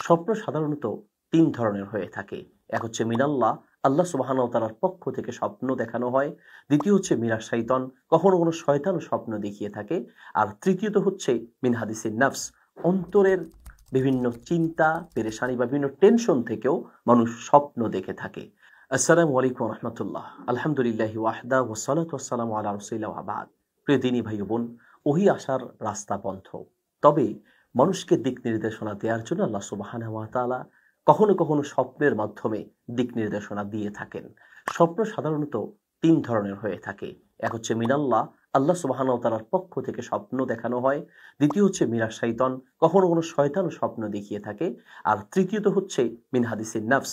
স্বপ্ন সাধারণত তিন ধরনের হয়ে থাকে। এক হচ্ছে মিনাল্লাহ, আল্লাহ সুবহানাহু ওয়া তাআলার পক্ষ থেকে স্বপ্ন দেখানো হয়। দ্বিতীয় হচ্ছে মিনাশ শাইতান, কখনো কোনো শয়তানও স্বপ্ন দেখিয়ে থাকে। আর তৃতীয়ত হচ্ছে মিন হাদিসিন নাফস, অন্তরের বিভিন্ন চিন্তা, পেরেশানি বা বিভিন্ন টেনশন থেকেও মানুষ স্বপ্ন দেখে থাকে। আসসালামু আলাইকুম ওয়া রাহমাতুল্লাহ। আলহামদুলিল্লাহি ওয়াহদা ওয়াসসালাতু ওয়াসসালামু আলা রাসূলিল্লাহ ওয়া বা'দ। প্রিয় দিনী ভাই ও বোন, ওহী আসার রাস্তা বন্ধ। তবে মানুষকে দিক নির্দেশনা দেওয়ার জন্য আল্লাহ সুবহানাহু ওয়া তাআলা কখনো কখনো স্বপ্নের মাধ্যমে দিক নির্দেশনা দিয়ে থাকেন। স্বপ্ন সাধারণত তিন ধরনের হয়ে থাকে। এক হচ্ছে মিনাল্লাহ, আল্লাহ সুবহানাহু ওয়া তাআলার পক্ষ থেকে স্বপ্ন দেখানো হয়। দ্বিতীয় হচ্ছে মিনাশ শাইতান, কখনো কোনো শয়তানও স্বপ্ন দেখিয়ে থাকে। আর তৃতীয়ত হচ্ছে মিন হাদিসিন নাফস,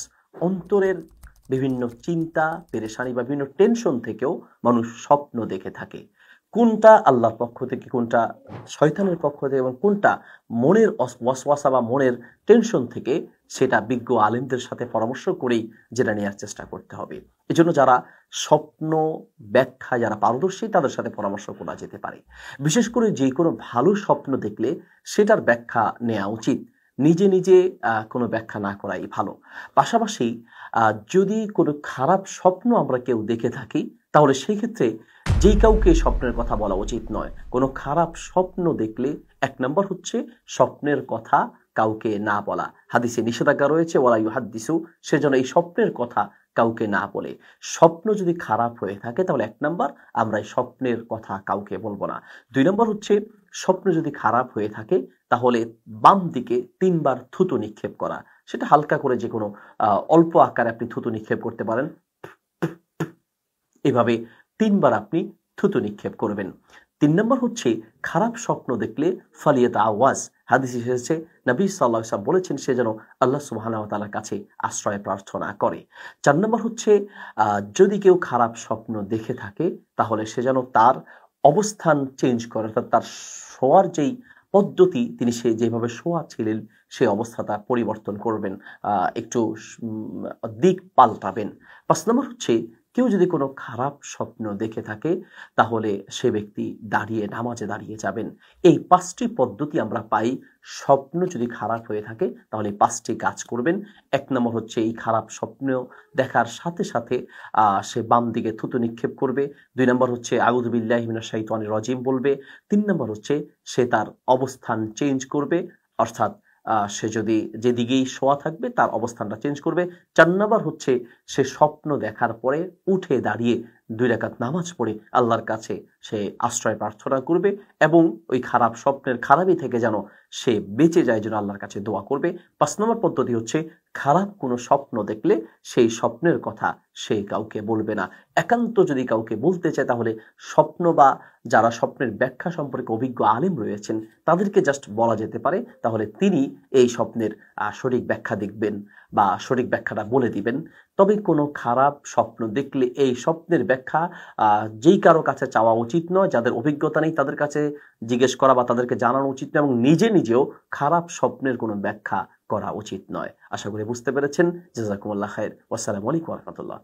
অন্তরের বিভিন্ন চিন্তা, পেরেশানি বা বিভিন্ন টেনশন থেকেও মানুষ স্বপ্ন দেখে থাকে। কোনটা আল্লাহর পক্ষ থেকে, কোনটা শয়তানের পক্ষ থেকে এবং কোনটা মনের ওয়াসওয়াসা বা মনের টেনশন থেকে, সেটা বিজ্ঞ আলেমদের সাথে পরামর্শ করেই জেনে নেওয়ার চেষ্টা করতে হবে। এজন্য যারা স্বপ্ন ব্যাখ্যা যারা পারদর্শী তাদের সাথে পরামর্শ করা যেতে পারে। বিশেষ করে যে কোনো ভালো স্বপ্ন দেখলে সেটার ব্যাখ্যা নেওয়া উচিত, নিজে নিজে কোনো ব্যাখ্যা না করাই ভালো। পাশাপাশি যদি কোনো খারাপ স্বপ্ন আমরা কেউ দেখে থাকি, তাহলে সেই ক্ষেত্রে যেই কাউকে স্বপ্নের কথা বলা উচিত নয়। কোনো খারাপ স্বপ্ন দেখলে এক নম্বর হচ্ছে স্বপ্নের কথা কাউকে না বলা। হাদিসে নিষেধাজ্ঞা রয়েছে ওয়ালা ইউহাদ্দিসু, সেজন্য এই স্বপ্নের কথা কাউকে না বলে। স্বপ্ন যদি খারাপ হয়ে থাকে তাহলে এক নম্বর আমরা এই স্বপ্নের কথা কাউকে বলবো না। দুই নম্বর হচ্ছে স্বপ্ন যদি খারাপ হয়ে থাকে তাহলে বাম দিকে ৩ বার থুতু নিক্ষেপ করা। সেটা হালকা করে, যে কোনো অল্প আকারে আপনি থুতু নিক্ষেপ করতে পারেন। এভাবে ৩ বার আপনি থুতু নিক্ষেপ করবেন। ৩ নম্বর হচ্ছে খারাপ স্বপ্ন দেখলে ফালিয়াত আওয়াজ, হাদিস এসেছে নবী সাল্লাল্লাহু আলাইহি ওয়াসাল্লাম বলেছেন সে যেন আল্লাহ সুবহানাহু ওয়া তাআলার কাছে আশ্রয় প্রার্থনা করে। ৪ নম্বর হচ্ছে যদি কেউ খারাপ স্বপ্ন দেখে থাকে তাহলে সে যেন তার অবস্থান চেঞ্জ করে, অর্থাৎ তার শোয়ার যেই পদ্ধতি, তিনি সে যেভাবে শোয়া ছিলেন সেই অবস্থাটা পরিবর্তন করবেন, একটু দিক পাল্টাবেন। ৫ নম্বর হচ্ছে কেউ যদি কোনো খারাপ স্বপ্ন দেখে থাকে তাহলে সে ব্যক্তি নামাজে দাঁড়িয়ে যাবেন। এই ৫টি পদ্ধতি আমরা পাই। স্বপ্ন যদি খারাপ হয়ে থাকে তাহলে ৫টি কাজ করবেন। ১ নম্বর হচ্ছে এই খারাপ স্বপ্ন দেখার সাথে সাথে সে বাম দিকে থুতু নিক্ষেপ করবে। ২ নম্বর হচ্ছে আউযু বিল্লাহি মিনাশ শাইতানির রাজিম বলবে। ৩ নম্বর হচ্ছে সে তার অবস্থান চেঞ্জ করবে, অর্থাৎ সে যদি যেদিকেই শোয়া থাকবে তার অবস্থানটা চেঞ্জ করবে। ৪ নম্বর হচ্ছে সে স্বপ্ন দেখার পরে উঠে দাঁড়িয়ে ২ রাকাত নামাজ পড়ে আল্লাহর কাছে সে আশ্রয় প্রার্থনা করবে এবং ওই খারাপ স্বপ্নের খারাপি থেকে যেন সে বেঁচে যায়, যেন আল্লাহর কাছে দোয়া করবে। ৫ নম্বর পদ্ধতি হচ্ছে খারাপ কোনো স্বপ্ন দেখলে সেই স্বপ্নের কথা সে কাউকে বলবে না। একান্ত যদি কাউকে বলতে চায় তাহলে স্বপ্ন বা যারা স্বপ্নের ব্যাখ্যা সম্পর্কে অভিজ্ঞ আলেম রয়েছেন তাদেরকে জাস্ট বলা যেতে পারে, তাহলে তিনি এই স্বপ্নের সঠিক ব্যাখ্যা দেখবেন বা সঠিক ব্যাখ্যাটা বলে দিবেন। তবে কোনো খারাপ স্বপ্ন দেখলে এই স্বপ্নের ব্যাখ্যা যেই কারো কাছে চাওয়া উচিত নয়, যাদের অভিজ্ঞতা নেই তাদের কাছে জিজ্ঞেস করা বা তাদেরকে জানানো উচিত নয়, এবং নিজে নিজেও খারাপ স্বপ্নের কোনো ব্যাখ্যা করা উচিত নয়। আশা করি বুঝতে পেরেছেন। জাযাকুমুল্লাহ খায়ের। ওয়াসসালামু আলাইকুম ওয়া রাহমাতুল্লাহ।